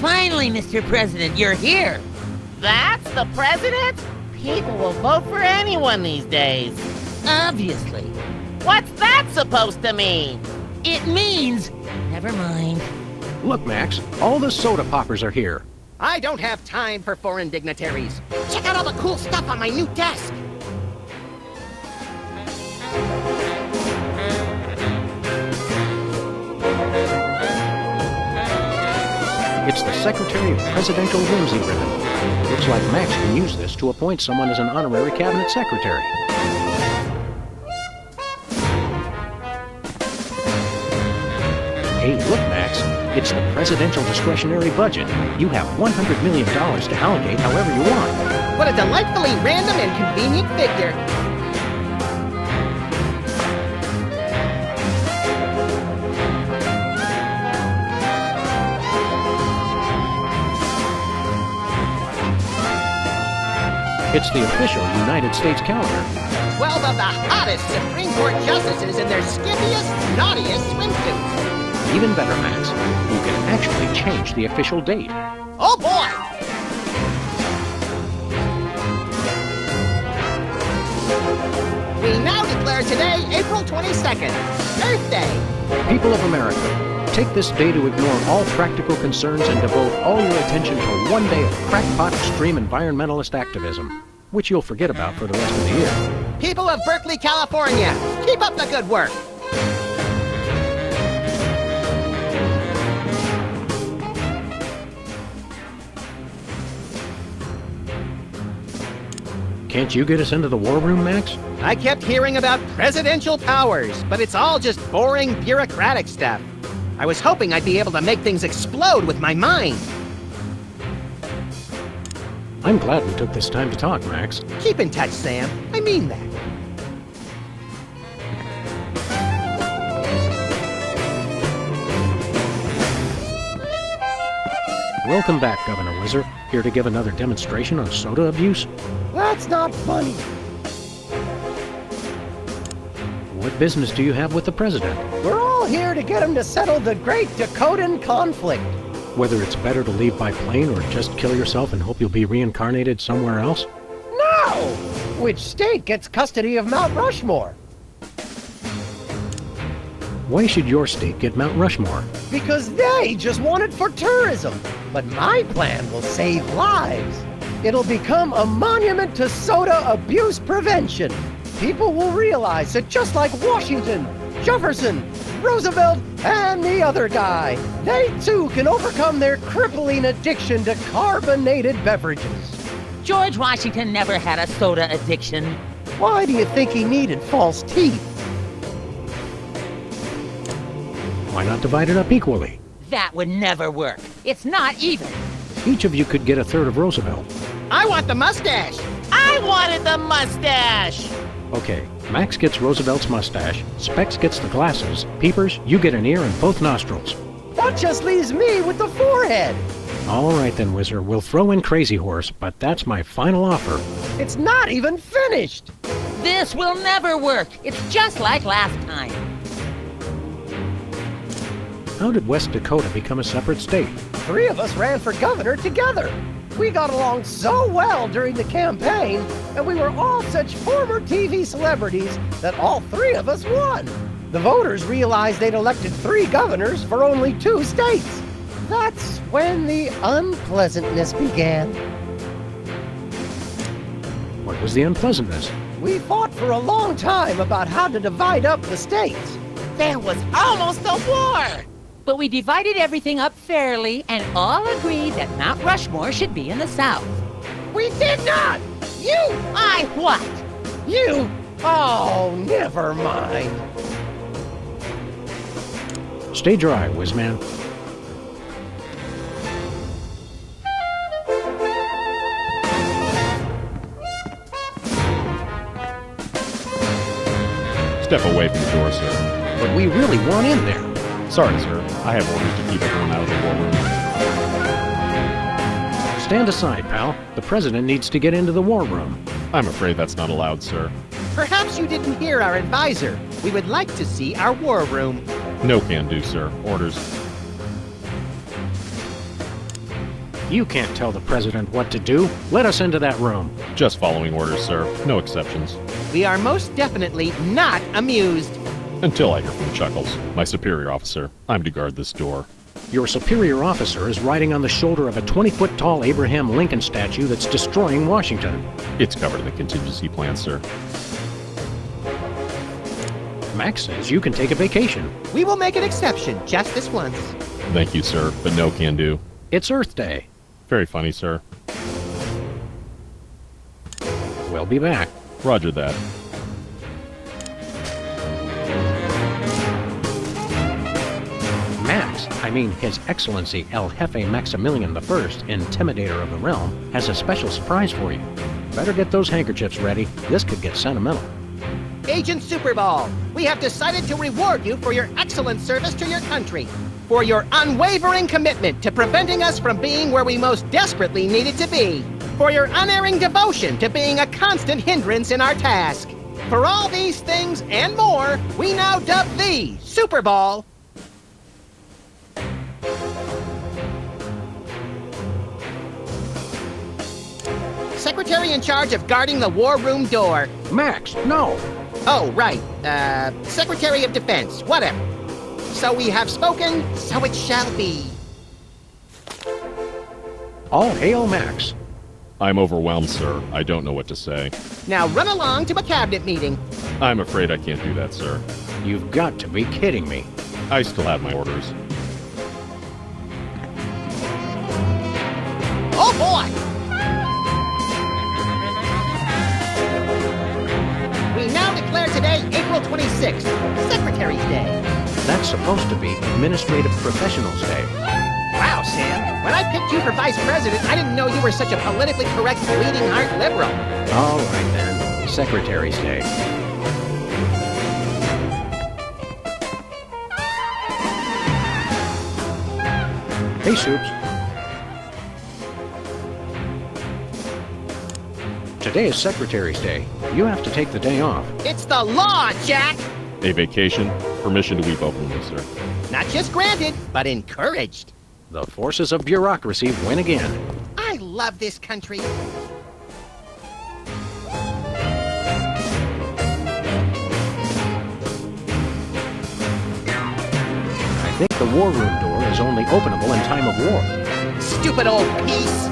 Finally, Mr. President, you're here. That's the president? People will vote for anyone these days. Obviously. What's that supposed to mean? It means... Never mind. Look, Max, all the soda poppers are here. I don't have time for foreign dignitaries. Check out all the cool stuff on my new desk. It's the Secretary of Presidential Whimsy ribbon. Looks like Max can use this to appoint someone as an honorary cabinet secretary. Hey, look, Max. It's the presidential discretionary budget. You have $100 million to allocate however you want. What a delightfully random and convenient figure. It's the official United States calendar. 12 of the hottest Supreme Court justices in their skimpiest, naughtiest swimsuits. Even better, Max, you can actually change the official date. Oh boy! We now declare today April 22nd, Earth Day. People of America, take this day to ignore all practical concerns and devote all your attention to one day of crackpot extreme environmentalist activism, which you'll forget about for the rest of the year. People of Berkeley, California, keep up the good work. Can't you get us into the war room, Max? I kept hearing about presidential powers, but it's all just boring bureaucratic stuff. I was hoping I'd be able to make things explode with my mind. I'm glad we took this time to talk, Max. Keep in touch, Sam. I mean that. Welcome back, Governor Whizzer. Here to give another demonstration on soda abuse? That's not funny. What business do you have with the president? We're all here to get him to settle the great Dakotan conflict. Whether it's better to leave by plane or just kill yourself and hope you'll be reincarnated somewhere else? No! Which state gets custody of Mount Rushmore? Why should your state get Mount Rushmore? Because they just want it for tourism. But my plan will save lives. It'll become a monument to soda abuse prevention. People will realize that just like Washington, Jefferson, Roosevelt, and the other guy, they too can overcome their crippling addiction to carbonated beverages. George Washington never had a soda addiction. Why do you think he needed false teeth? Why not divide it up equally? That would never work. It's not even. Each of you could get a third of Roosevelt. I want the mustache. I wanted the mustache! Okay, Max gets Roosevelt's mustache, Specs gets the glasses, Peepers, you get an ear and both nostrils. That just leaves me with the forehead. All right then, Whizzer, we'll throw in Crazy Horse, but that's my final offer. It's not even finished. This will never work. It's just like last time. How did West Dakota become a separate state? 3 of us ran for governor together. We got along so well during the campaign, and we were all such former TV celebrities that all 3 of us won. The voters realized they'd elected 3 governors for only 2 states. That's when the unpleasantness began. What was the unpleasantness? We fought for a long time about how to divide up the states. There was almost a war! But we divided everything up fairly and all agreed that Mount Rushmore should be in the South. We did not! You! I what? You! Oh, never mind. Stay dry, Whizman. Step away from the door, sir. But we really want in there. Sorry, sir. I have orders to keep everyone out of the war room. Stand aside, pal. The president needs to get into the war room. I'm afraid that's not allowed, sir. Perhaps you didn't hear our advisor. We would like to see our war room. No can do, sir. Orders. You can't tell the president what to do. Let us into that room. Just following orders, sir. No exceptions. We are most definitely not amused. Until I hear from Chuckles, my superior officer. I'm to guard this door. Your superior officer is riding on the shoulder of a 20-foot tall Abraham Lincoln statue that's destroying Washington. It's covered in the contingency plan, sir. Max says you can take a vacation. We will make an exception just this once. Thank you, sir, but no can do. It's Earth Day. Very funny, sir. We'll be back. Roger that. Max, I mean His Excellency El Jefe Maximilian I, Intimidator of the Realm, has a special surprise for you. Better get those handkerchiefs ready. This could get sentimental. Agent Superball, we have decided to reward you for your excellent service to your country, for your unwavering commitment to preventing us from being where we most desperately needed to be, for your unerring devotion to being a constant hindrance in our task. For all these things and more, we now dub thee Superball. Secretary in charge of guarding the war room door. Max, no! Oh, right. Secretary of Defense, whatever. So we have spoken, so it shall be. All hail Max. I'm overwhelmed, sir. I don't know what to say. Now run along to a cabinet meeting. I'm afraid I can't do that, sir. You've got to be kidding me. I still have my orders. Oh, boy! We now declare today April 26th, Secretary's Day. That's supposed to be Administrative Professionals Day. Wow, Sam. When I picked you for vice president, I didn't know you were such a politically correct bleeding heart liberal. All right then, Secretary's Day. Hey, Soups. Today is Secretary's Day. You have to take the day off. It's the law, Jack! A vacation, permission to weep openly, sir. Not just granted, but encouraged. The forces of bureaucracy win again. I love this country. I think the war room door is only openable in time of war. Stupid old piece!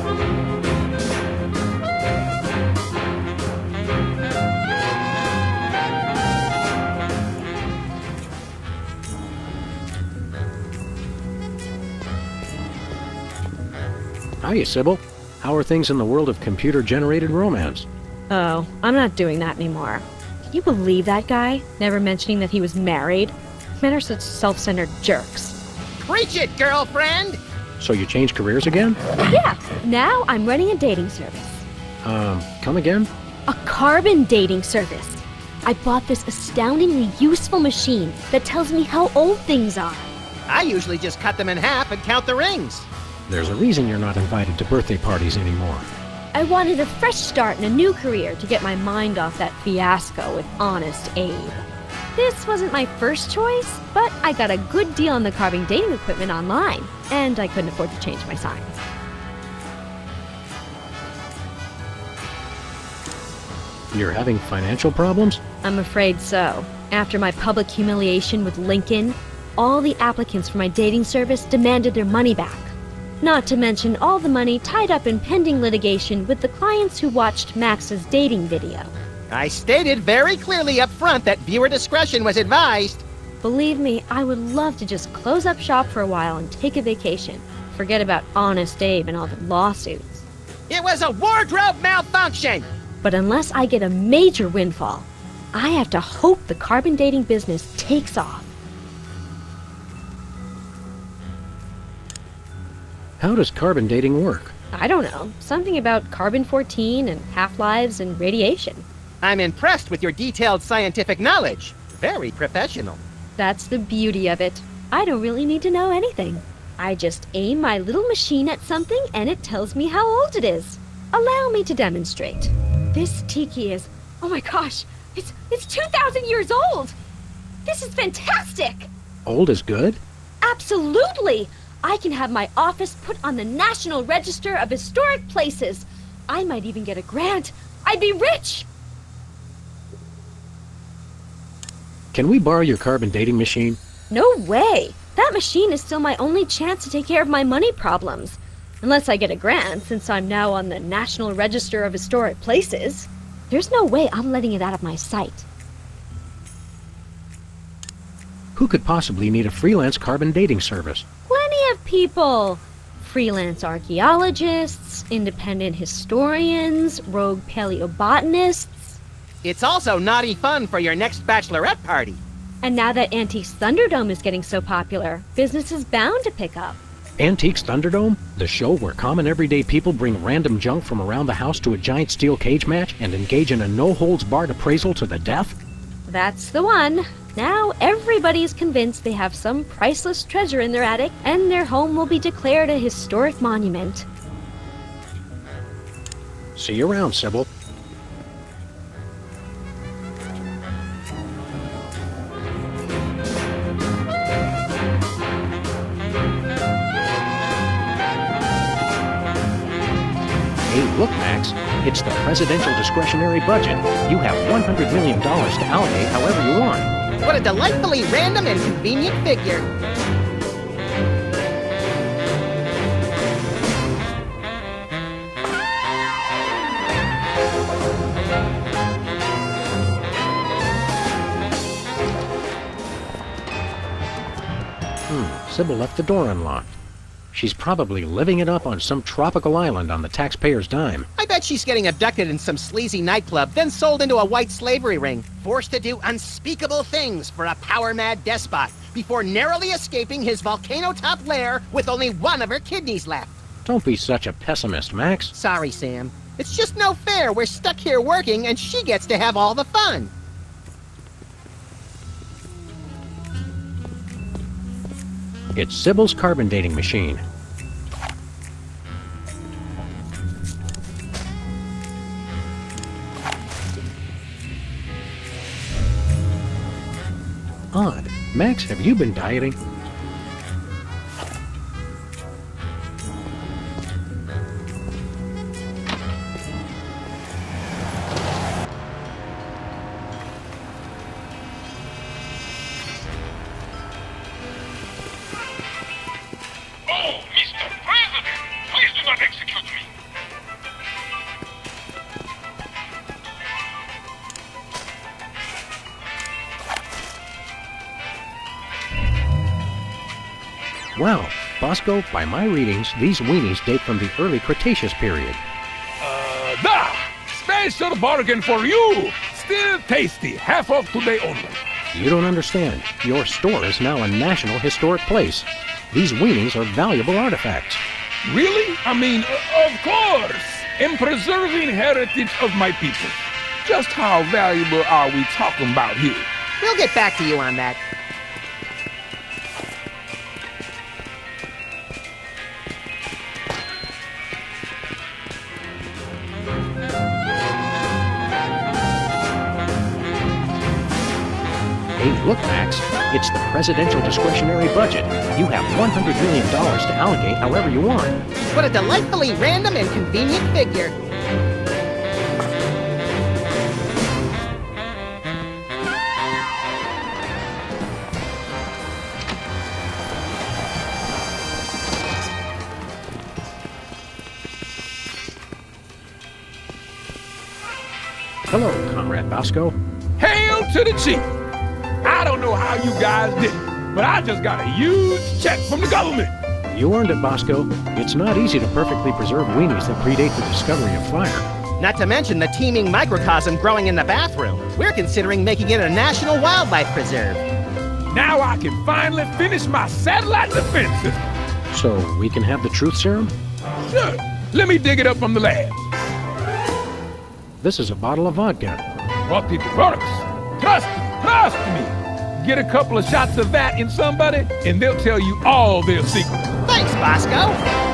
Hiya, Sybil. How are things in the world of computer-generated romance? Oh, I'm not doing that anymore. Can you believe that guy? Never mentioning that he was married? Men are such self-centered jerks. Preach it, girlfriend! So you changed careers again? Yeah, now I'm running a dating service. Come again? A carbon dating service. I bought this astoundingly useful machine that tells me how old things are. I usually just cut them in half and count the rings. There's a reason you're not invited to birthday parties anymore. I wanted a fresh start in a new career to get my mind off that fiasco with Honest Abe. This wasn't my first choice, but I got a good deal on the carving dating equipment online, and I couldn't afford to change my signs. You're having financial problems? I'm afraid so. After my public humiliation with Lincoln, all the applicants for my dating service demanded their money back. Not to mention all the money tied up in pending litigation with the clients who watched Max's dating video. I stated very clearly up front that viewer discretion was advised. Believe me, I would love to just close up shop for a while and take a vacation. Forget about Honest Abe and all the lawsuits. It was a wardrobe malfunction! But unless I get a major windfall, I have to hope the carbon dating business takes off. How does carbon dating work? I don't know. Something about carbon-14 and half-lives and radiation. I'm impressed with your detailed scientific knowledge. Very professional. That's the beauty of it. I don't really need to know anything. I just aim my little machine at something and it tells me how old it is. Allow me to demonstrate. This tiki is... oh my gosh! It's 2,000 years old! This is fantastic! Old is good? Absolutely! I can have my office put on the National Register of Historic Places. I might even get a grant. I'd be rich! Can we borrow your carbon dating machine? No way! That machine is still my only chance to take care of my money problems. Unless I get a grant, since I'm now on the National Register of Historic Places. There's no way I'm letting it out of my sight. Who could possibly need a freelance carbon dating service? Plenty of people. Freelance archaeologists, independent historians, rogue paleobotanists. It's also naughty fun for your next bachelorette party. And now that Antiques Thunderdome is getting so popular, business is bound to pick up. Antiques Thunderdome? The show where common everyday people bring random junk from around the house to a giant steel cage match and engage in a no-holds-barred appraisal to the death? That's the one. Now everybody's convinced they have some priceless treasure in their attic, and their home will be declared a historic monument. See you around, Sybil. Hey, look, Max. It's the presidential discretionary budget. You have $100 million to allocate however you want. What a delightfully random and convenient figure. Sybil left the door unlocked. She's probably living it up on some tropical island on the taxpayer's dime. I bet she's getting abducted in some sleazy nightclub, then sold into a white slavery ring, forced to do unspeakable things for a power-mad despot, before narrowly escaping his volcano-top lair with only one of her kidneys left. Don't be such a pessimist, Max. Sorry, Sam. It's just no fair. We're stuck here working, and she gets to have all the fun. It's Sybil's carbon dating machine. Odd. Max, have you been dieting? Oh, Mr. President, please do not execute me. Wow, Bosco, by my readings, these weenies date from the early Cretaceous period. Da! Special bargain for you! Still tasty, half off today only. You don't understand. Your store is now a National Historic Place. These weenies are valuable artifacts. Really? I mean, of course! In preserving heritage of my people. Just how valuable are we talking about here? We'll get back to you on that. Hey, look, Max. It's the presidential discretionary budget. You have $100 million to allocate however you want. What a delightfully random and convenient figure. Hello, Comrade Bosco. Hail to the chief! I don't know how you guys did it, but I just got a huge check from the government. You earned it, Bosco. It's not easy to perfectly preserve weenies that predate the discovery of fire. Not to mention the teeming microcosm growing in the bathroom. We're considering making it a national wildlife preserve. Now I can finally finish my satellite defense system. So we can have the truth serum? Sure, let me dig it up from the lab. This is a bottle of vodka. What it works. Trust me. Get a couple of shots of that in somebody, and they'll tell you all their secrets. Thanks, Bosco.